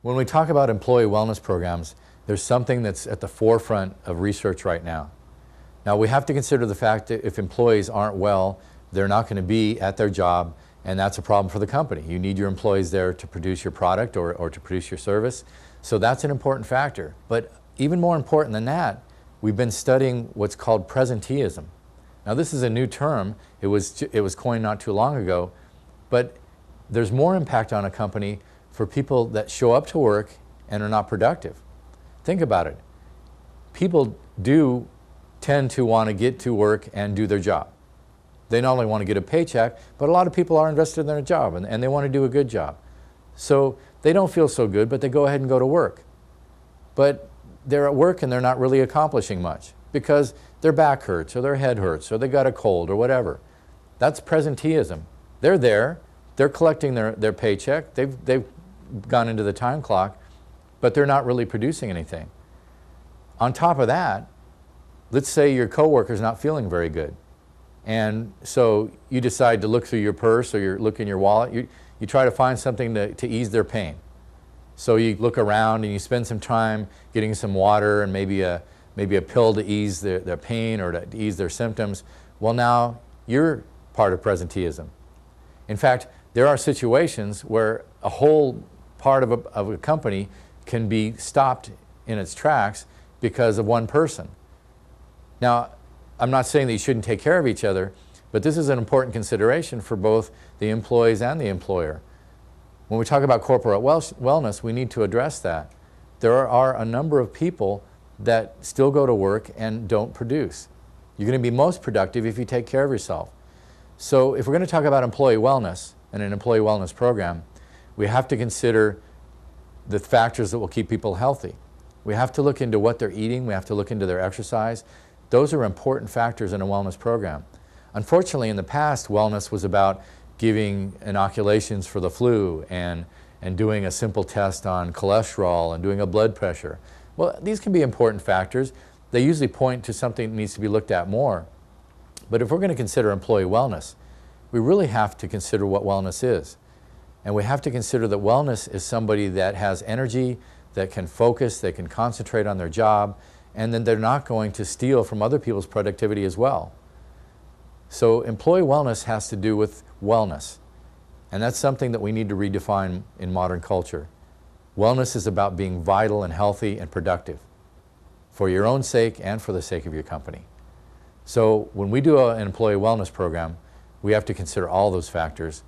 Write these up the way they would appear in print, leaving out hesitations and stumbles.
When we talk about employee wellness programs, there's something that's at the forefront of research right now. Now, we have to consider the fact that if employees aren't well, they're not going to be at their job, and that's a problem for the company. You need your employees there to produce your product or to produce your service. So that's an important factor. But even more important than that, we've been studying what's called presenteeism. Now, this is a new term. It was coined not too long ago, but there's more impact on a company for people that show up to work and are not productive. Think about it. People do tend to want to get to work and do their job. They not only want to get a paycheck, but a lot of people are invested in their job and they want to do a good job. So they don't feel so good, but they go ahead and go to work. But they're at work and they're not really accomplishing much because their back hurts or their head hurts or they got a cold or whatever. That's presenteeism. They're there, they're collecting their paycheck, they've gone into the time clock, but they're not really producing anything. On top of that, let's say your coworker's not feeling very good. And so you decide to look through your purse or you look in your wallet. You try to find something to ease their pain. So you look around and you spend some time getting some water and maybe a pill to ease their pain or to ease their symptoms. Well, now you're part of presenteeism. In fact, there are situations where a whole part of a company can be stopped in its tracks because of one person. Now, I'm not saying that you shouldn't take care of each other, but this is an important consideration for both the employees and the employer. When we talk about corporate wellness, we need to address that. There are a number of people that still go to work and don't produce. You're going to be most productive if you take care of yourself. So if we're going to talk about employee wellness and an employee wellness program, we have to consider the factors that will keep people healthy. We have to look into what they're eating. We have to look into their exercise. Those are important factors in a wellness program. Unfortunately, in the past, wellness was about giving inoculations for the flu and doing a simple test on cholesterol and doing a blood pressure. Well, these can be important factors. They usually point to something that needs to be looked at more. But if we're going to consider employee wellness, we really have to consider what wellness is. And we have to consider that wellness is somebody that has energy, that can focus, that can concentrate on their job, and then they're not going to steal from other people's productivity as well. So employee wellness has to do with wellness. And that's something that we need to redefine in modern culture. Wellness is about being vital and healthy and productive for your own sake and for the sake of your company. So when we do an employee wellness program, we have to consider all those factors,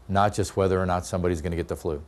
not just whether or not somebody's going to get the flu.